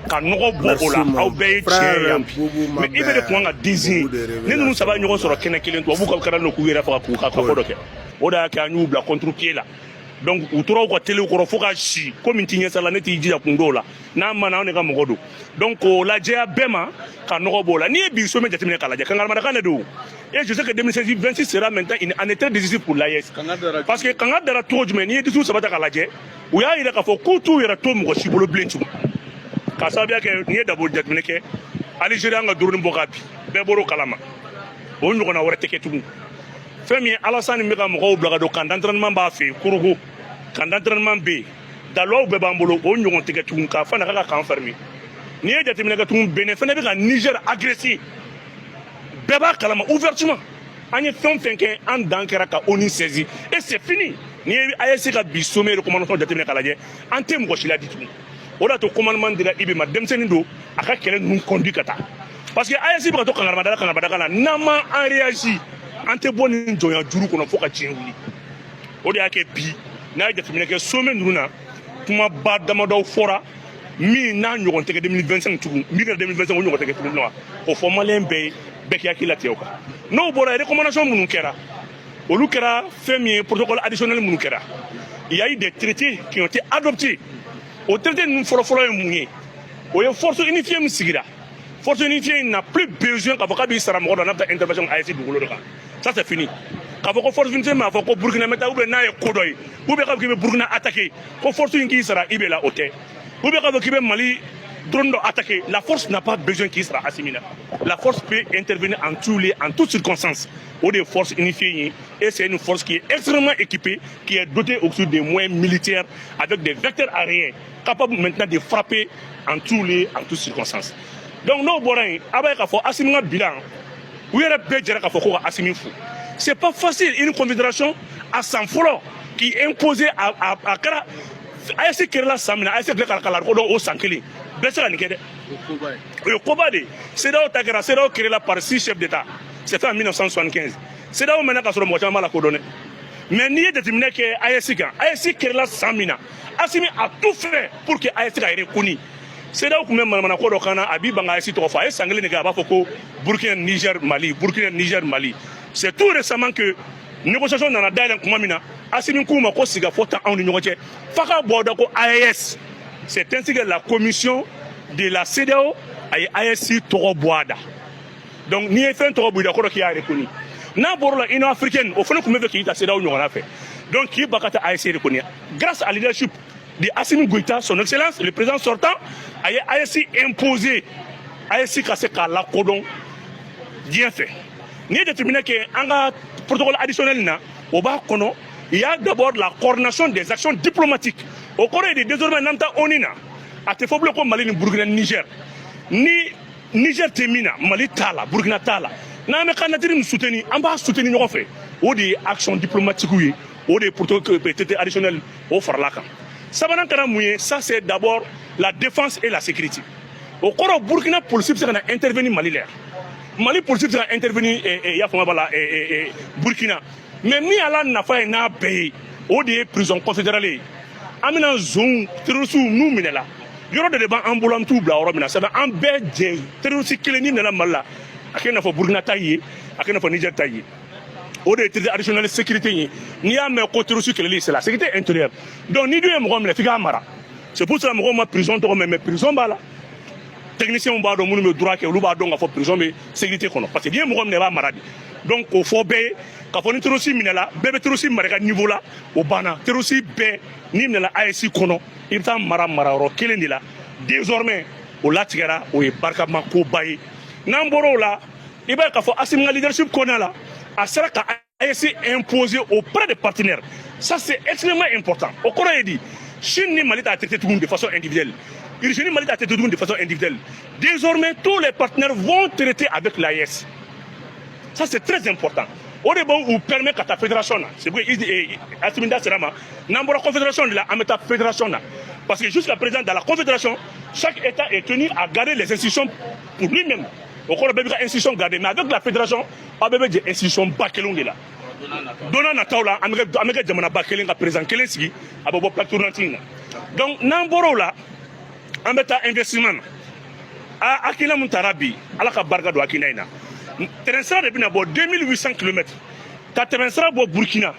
ka nɔgɔ bɔ o la aw bɛɛ ye tiɲɛ yan bi mais i bɛ de kun ka désigner ni ninnu saba ɲɔgɔn sɔrɔ kɛnɛ kelen to tubabuw ka kɛra n'o k'u yɛrɛ faga k'u ka ko dɔ kɛ o de y'a kɛ an y'u bila contre pied la donc u tora u ka télé kɔrɔ fo ka si komi n ti ɲɛ sala ne t'i jija kun dɔw la n'a ma na anw de ka mɔgɔ don donc o lajɛya bɛɛ ma ka nɔgɔ b'o la n'i ye bi sommet jateminɛ k'a lajɛ kangaramadakan de don et je sais que 2026 sera maintenant une année très difficile pour l'AES parce que kanga dara cogo jumɛn n'i ye disu saba ta k'a lajɛ u y'a yira k'a fɔ k'u t'u yɛrɛ to mɔgɔ si bolo bilen tugun k'a sababuya kɛ n'i ye dabo jateminɛ kɛ Algérie an ka duruni bɔ ka bi bɛɛ bɔr'o kalama o ɲɔgɔnna wɛrɛ tɛ kɛ tugun fɛn min ye Alassane bɛ ka mɔgɔw bila ka don camp d'entraînement b'a fɛ yen Korogo camp d'entraînement bɛ yen dalowaw bɛɛ b'an bolo o ɲɔgɔn tɛ kɛ tugun k'a fɔ na k'a ka camp fermer n'i ye jateminɛ kɛ tugun Benin fɛnɛ bɛ ka Niger agresser bɛɛ b'a kalama ouvertement an ye fɛn fɛn kɛ an dan kɛra ka ONU saisi et c'est fini n'i ye AES ka bi sommet recommandation jateminɛ k'a lajɛ an tɛ mɔgɔ si ladi tugun o de y'a to commandement dira Ibe ma denmisɛnnin don a ka kɛlɛ ninnu conduit ka taa parce que AES bɛ ka to kangarabadaka la n'an ma an réagi an tɛ bɔ nin jɔnya juru kɔnɔ fo ka tiɲɛ wuli o de y'a kɛ bi n'a ye jateminɛ kɛ sommet ninnu na kumaba damadɔw fɔra min n'a ɲɔgɔn tɛ kɛ 2025 tugun min kɛra 2025 o ɲɔgɔn tɛ kɛ tugun wa o fɔ maliyɛn bɛɛ ye bɛɛ k'i hakili latigɛ o kan n'o bɔra recommandation minnu kɛra olu kɛra fɛn min ye protocole additionnel minnu kɛra il y a eu des traités qui ont été adoptés o traité ninnu fɔlɔfɔlɔ ye mun ye o ye force unifiée min sigira force unifiée n'a plus besoin k'a fɔ k'a b'i sara mɔgɔ dɔ n'a bɛ taa intervention AES dugukolo de kan ça c'est fini k'a fɔ ko force unifiée m'a fɔ ko Burkina bɛ taa ou bien n'a ye ko dɔ ye ou bien k'a fɔ k'i bɛ Burkina attaquer ko force in k'i sara i bɛ la o tɛ ou bien k'a fɔ k'i bɛ Mali drone dɔ attaquer la force n'a pas besoin k'i sara Assimina la force peut intervenir en toutes circonstances o de ye force unifiée ye et c'est une force qui est extrêmement équipée qui est dotée aussi des moyens militaires avec des vecteurs aériens capables maintenant de frapper en toutes circonstances donc n'o bɔra yen a b'a ye k'a fɔ Assimi ka bilan u yɛrɛ bɛɛ jɛra k'a fɔ ko ka Assimi fo c'est pas facile une confédération à san fɔlɔ qui imposait a kɛra AES kɛrɛla san min na AES filɛ ka kala ko dɔn o san kelen bɛɛ se ka nin kɛ dɛ o ye koba de ye CEDEAO ta kɛra CEDEAO créée par 6 chefs d'État c'est fait en 1975 CEDEAO mɛnna k'a sɔrɔ mɔgɔ caman b'a la kodɔn dɛ mais n'i ye jateminɛ kɛ AES kan AES kɛrɛla san min na Assimi a tout fait pour que AES ka reconnu CEDEAO tun bɛ manamana ko dɔ kan na a b'i ban ka AES tɔgɔ fɔ a ye san kelen de kɛ a b'a fɔ ko Burkina Niger Mali c'est tout récemment que négociation nana dayɛlɛ tuma min na Assimi k'u ma ko sigafɔ t'anw ni ɲɔgɔn cɛ f'a ka bɔ da ko AES c'est ainsi que la commission de la CEDEAO a ye AES tɔgɔ bɔ a da donc n'i ye fɛn tɔgɔ bɔ i da kɔrɔ k'i y'a reconnu n'a bɔr'o la Union africaine o fana tun bɛ fɛ k'i ta CEDEAO ɲɔgɔnna fɛ donc k'i ba ka taa AES reconnu grâce à leadership de Assimi Goïta son excellence le président sortant a ye AES imposé AES ka se k'a lakodɔn diɲɛ fɛ n'i ye jateminɛ kɛ an ka protocole additionnel na o b'a kɔnɔ il y a d'abord la coordination des actions diplomatiques o kɔrɔ ye de désormais n'an ta ONU na a tɛ fɔ bilen ko Mali ni Burkina ni Niger ni Niger tɛ min na Mali t'a la Burkina t'a la n'an bɛ candidature min soutenir an b'a soutenir ɲɔgɔn fɛ o de ye action diplomatique ye o de ye protocole traité additionnel o farala kan sabanan kɛra mun ye ça c'est d'abord la défense et la sécurité o kɔrɔ Burkina police bɛ se ka na intervenir Mali la Mali police bɛ se ka intervenir y'a faamuya b'a la Burkina mais min ala nafa ye n'a bɛɛ ye o de ye prison confédérale ye an bɛna zon terroriste n'u minɛla yɔrɔ dɔ de b'an bolo an t'u bila yɔrɔ min na sabu an bɛɛ jɛ terroriste kelen n'i minɛla Mali la a kɛ i n'a fɔ Burkina ta ye a kɛ i n'a fɔ Niger ta ye o de ye traité additionnel sécurité ye n'i y'a mɛn ko terroriste kɛlɛli c'est la sécurité intérieure donc n'i dun ye mɔgɔ minɛ f'i k'a mara c'est pour ça mɔgɔw ma prison tɔgɔ mɛn mais prison b'a la techniciens b'a dɔn minnu bɛ droit kɛ olu b'a dɔn k'a fɔ prison bɛ sécurité kɔnɔ parce que n'i ye mɔgɔ minɛ i b'a mara de donc o fɔ bɛɛ ye k'a fɔ ni terroriste minɛla bɛɛ bɛ terroriste mara ka niveau la o banna terroriste bɛɛ n'i minɛla AES kɔnɔ i bɛ taa marayɔrɔ kelen de la désormais o latigɛra o ye barikama koba ye n'an bɔra o la i b'a ye k'a fɔ Assimi ka leadership kɔnɔna la a sera ka AES imposer auprès des partenaires ça c'est extrêmement important o kɔrɔ ye di Chine ni Mali t'a traité tugun de façon individuelle Irgénie Mali t'a traité tugun de façon individuelle désormais tous les partenaires vont traiter avec l'AES ça c'est très important o de b'u permet ka taa fédération na c'est pour que Assimi da sera ma n'an bɔra confédération de la an bɛ taa fédération na parce que jusqu'à présent dans la confédération chaque État est tenu à garder les institutions pour lui-même o kɔrɔ bɛɛ bɛ ka institution garder mais avec la fédération aw bɛɛ bɛ jɛ institution ba kelenw de la donna nataw la an bɛ kɛ jamanaba kelen ka président kelen sigi a bɛ bɔ plaque tournante in na donc n'an bɔra o la an bɛ taa investissement na hakilina mun taara bi ala ka barika don hakilina in na terrain sira de bɛna bɔ 2800 km ka tɛmɛ sira bɔ burkina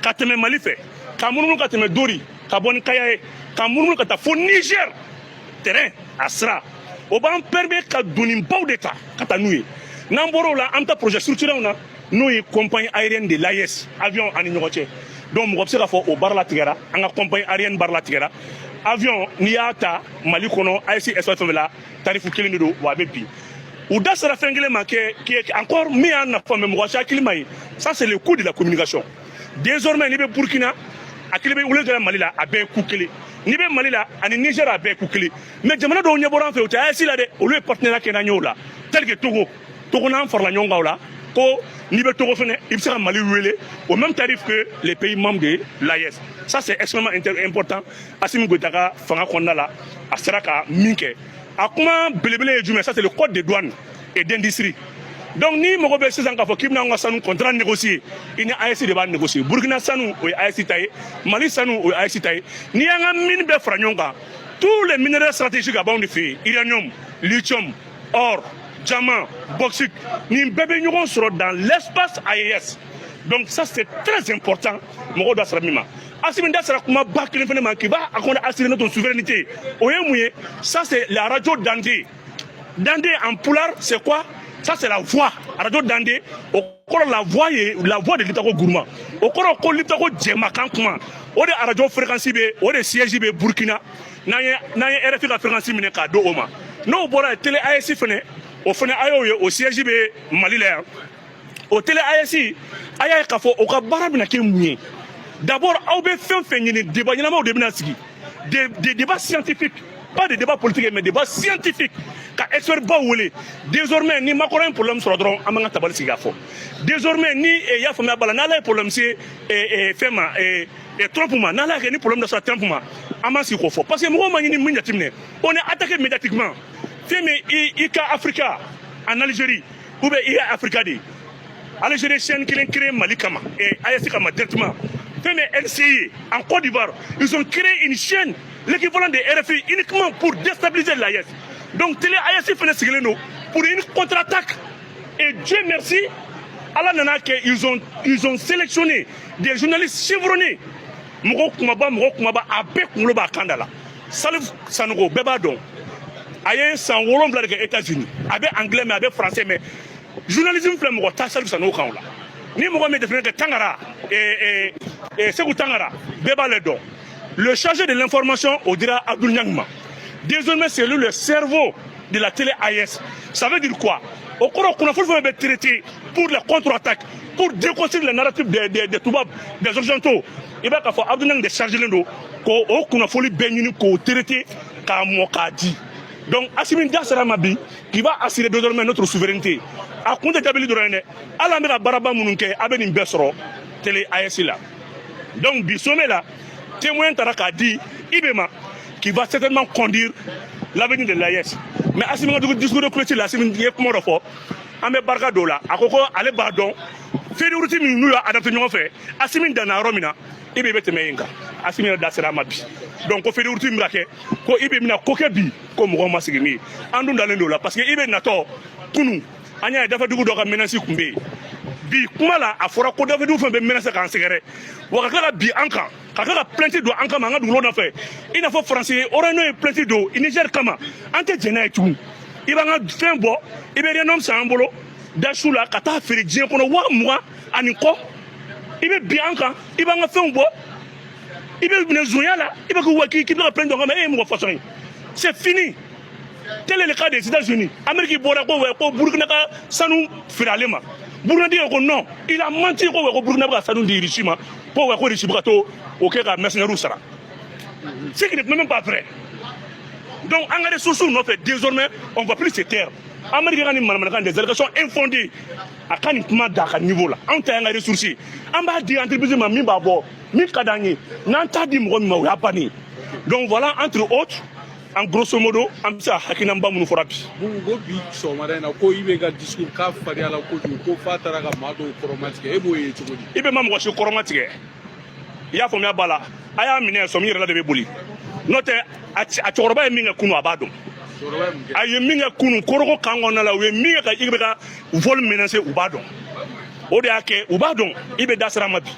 ka tɛmɛ mali fɛ ka munumunu ka tɛmɛ dori ka bɔ ni kaya ye ka munumunu ka taa fo niger terrain a sira o b'an permet ka donnibaw de ta ka taa n'u ye n'an bɔra o la an bɛ taa projet structurel na n'o ye compagnie aérienne de l'AES avion ani ɲɔgɔn cɛ donc mɔgɔ bɛ se k'a fɔ o baara latigɛra an ka compagnie aérienne baara latigɛra avion n'i y'a ta mali kɔnɔ AES espace fɛn la tarifu kelen de don wa a bɛ bin u da sera fɛn kelen ma kɛ encore min y'a nafa mɛ mɔgɔ si hakili ma ye ça c'est le coût de la communication désormais n'i bɛ burkina hakili bɛ wele kɛra mali la a bɛɛ ye coup kelen n'i bɛ mali la ani niger a bɛɛ ye coup kelen mais jamana dɔw ɲɛ bɔra an fɛ u tɛ AES la dɛ olu ye partenariat kɛ n'an ye o la tel que togo n'an farala ɲɔgɔn kan o la ko n'i bɛ togo fɛnɛ i bɛ se ka mali wele au même tarif que les pays membres de l'AES ça c'est extrêmement important Assimi Goïta ka fanga kɔnɔna la a sera ka min kɛ a kuma belebele ye jumɛn ça c'est le code de douane et d'industrie donc ni mɔgɔ bɛ sisan k'a fɔ k'i bɛna an ka sanu contrat négocier i ni AES de b'a négocier burkina sanu o ye AES ta ye mali sanu o ye AES ta ye n'i y'an ka mine bɛɛ fara ɲɔgɔn kan tous les minéraux stratégiques a b'anw de fɛ yen uranium lithium or diamant bauxite nin bɛɛ bɛ ɲɔgɔn sɔrɔ dans l'espace AES donc ça c'est très important mɔgɔw da sera min ma Assimi da sera kuma ba kelen fɛnɛ ma k'i b'a assurer notre souveraineté o ye mun ye ça c'est la radio Dandé Dandé en pulaar c'est quoi ça c'est la voix radio Dandé o kɔrɔ la voix de Liptako Gourma o kɔrɔ ko Liptako jɛmakan kuma o de radio fréquence bɛ o de siège bɛ Burkina n'an ye RFI ka fréquence minɛ k'a do o ma n'o bɔra yen télé AES fɛnɛ o fɛnɛ a y'o ye o siège bɛ Mali la yan o télé AES a y'a ye k'a fɔ o ka baara bɛna kɛ mun ye d'abord aw bɛ fɛn fɛn ɲini débat ɲɛnamaw de bɛna sigi des débats scientifiques pas de débat politique mais débat scientifique ka expert baw wele désormais ni Macron ye problème sɔrɔ dɔrɔn an b'an ka tabali sigi k'a fɔ désormais ni y'a faamuya bala n'ala ye problème se fɛn ma Trump ma n'ala y'a kɛ ni problème dɔ sera Trump ma an b'an sigi k'o fɔ parce que mɔgɔw ma ɲini min jateminɛ on est attaqué médiatiquement fɛn min i ka Africa en Algérie ou bien i ye Africa de ye Algérie chaîne kelen créé Mali kama AES kama directement fɛn min LCI en Côte d'Ivoire ils ont créé une chaîne l'équivalent de RFI uniquement pour déstabiliser l'AES donc télé AES fɛnɛ sigilen don pour une contre-attaque et Dieu merci ala nana kɛ ils ont sélectionné des journalistes chevronnés mɔgɔ kumaba a bɛɛ kunkolo b'a kan da la Salif Sanogo bɛɛ b'a dɔn a ye san 7 de kɛ États-Unis a bɛ anglais mais a bɛ français mais journalisme filɛ mɔgɔ ta Salif Sanogo kan o la ni mɔgɔ min définit que Tangara Sékou Tangara bɛɛ b'a le dɔn le chargé de l'information on dira Abdou Niang désormais c'est lui le cerveau de la télé AES ça veut dire quoi au kɔrɔ kunnafoni fɛn bɛ traité pour la contre-attaque pour déconstruire le narratif des Toubab des Occidentaux i b'a k'a fɔ Abdou Niang de chargelen don k'o kunnafoni bɛɛ ɲini k'o traité k'a mɔ k'a di donc Assimi da sera ma bi qui va assurer désormais notre souveraineté a kun tɛ dabili dɔrɔn ye dɛ hali an bɛ ka baaraba minnu kɛ a bɛ nin bɛɛ sɔrɔ télé AES la donc bi sommet la témoin taara k'a di Ibema qui va certainement conduire l'avenir de l'AES mais Assimi ka discours de clôture la Assimi ye kuma dɔ fɔ an bɛ barika don o la a ko ko ale b'a dɔn feuille de route min n'u y'a adapté ɲɔgɔn fɛ Assimi danna yɔrɔ min na Ibe bɛ tɛmɛ yen kan Assimi yɛrɛ da sera a ma bi donc ko feuille de route min bɛ ka kɛ ko Ibe bɛna ko kɛ bi ko mɔgɔw ma sigi min ye an dun dalen don o la parce que Ibe natɔ kunun an y'a ye dafɛdugu dɔ ka menace tun bɛ yen bi kuma la a fɔra ko dafɛdugu fɛn bɛ menace k'an sɛgɛrɛ wa ka tila ka bin an kan ka tila ka plainte don an kama an ka dugukolo nɔfɛ i n'a fɔ faransi ye Orano ye plainte don Niger kama an tɛ jɛn n'a ye tugun i b'an ka fɛn bɔ i bɛ renome san an bolo dasu la ka taa feere diɲɛ kɔnɔ 20,000 ani kɔ i bɛ bin an kan i b'an ka fɛnw bɔ i bɛ minɛ zonya la i bɛ k'i bɛ ka plainte don an kama e ye mɔgɔ fasɔn ye c'est fini tel est le cas des États-Unis Amérique bɔra ko Burkina ka sanu feere ale ma Burkina dit que non il a menti ko Burkina ka sanu di Russie ma ko Russie bɛ ka to o kɛ ka mercenaires sara ce qui n'est même pas vrai donc an ka ressources nɔfɛ désormais on va plus se taire Amérique ka ni manamanakan des allégations infondées a ka nin kuma da a ka niveau la anw ta y'an ka ressources ye an b'a di entreprise ma min b'a bɔ min ka d'an ye n'an t'a di mɔgɔ min ma o y'a bannen donc voilà entre autres en grosso modo an bɛ se ka hakilinaba minnu fɔra bi. ko bi sɔgɔmada in na ko Ibe ka discours k'a farinya la kojugu ko f'a taara ka maa dɔw kɔrɔmatigɛ e b'o ye cogo di. Ibe ma mɔgɔ si kɔrɔmatigɛ i y'a faamuya b'a la a y'a minɛ sɔmi yɛrɛ la de bɛ boli n'o tɛ a cɛkɔrɔba ye min kɛ kunu a b'a dɔn a ye min kɛ kunu koroko kan kɔnɔna la u ye min kɛ ka i bɛ ka vol menacer u b'a dɔn o de y'a kɛ u b'a dɔn i bɛ da sira ma bi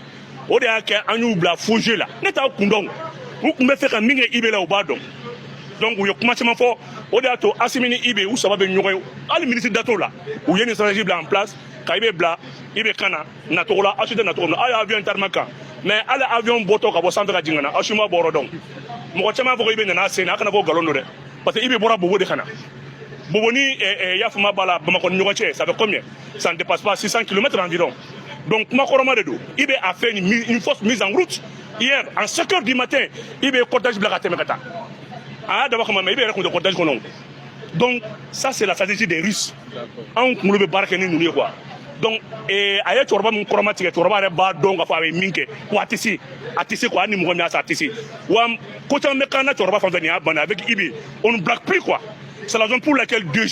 o de y'a kɛ an y'u bila faux jeu la ne t'a kun dɔn u tun bɛ fɛ ka min kɛ IB la u b'a dɔn donc u ye kuma caman fɔ o de y'a to Assimi ni IB u saba bɛ ɲɔgɔn ye hali ministre dat'o la u ye nin stratégie bila en place ka IB bila IB kana nacogo la Assimi tɛ na cogo min na a ye avion tarima kan mais hali avion bɔtɔ ka bɔ sanfɛ ka jigin ka na Assimi ma bɔ yɔrɔ dɔn mɔgɔ caman fɔ ko IB nana sen na a kana k'o nkalon don dɛ parce que IB bɔra Bobo de kana Bobo ni Yafuma b'a la Bamakɔ ni ɲɔgɔn cɛ ça fait combien ça ne dépasse pas 600 km environ donc kuma kɔrɔma de don IB a fait une fausse mise en route hier en 5 heures du matin IB cortège bila ka tɛmɛ ka taa a y'a dabɔ kama mais IB yɛrɛ tun tɛ cortège kɔnɔ donc ça c'est la stratégie des Russes anw kunkolo bɛ baara kɛ ni ninnu ye quoi donc a ye cɛkɔrɔba min kɔrɔma tigɛ cɛkɔrɔba yɛrɛ b'a dɔn k'a fɔ a bɛ min kɛ wa a tɛ se quoi hali ni mɔgɔ min y'a sɔrɔ a tɛ se wa ko caman bɛ kan na cɛkɔrɔba fan fɛ nin y'a banna avec IB on ne blague plus quoi c'est la raison pour laquelle 2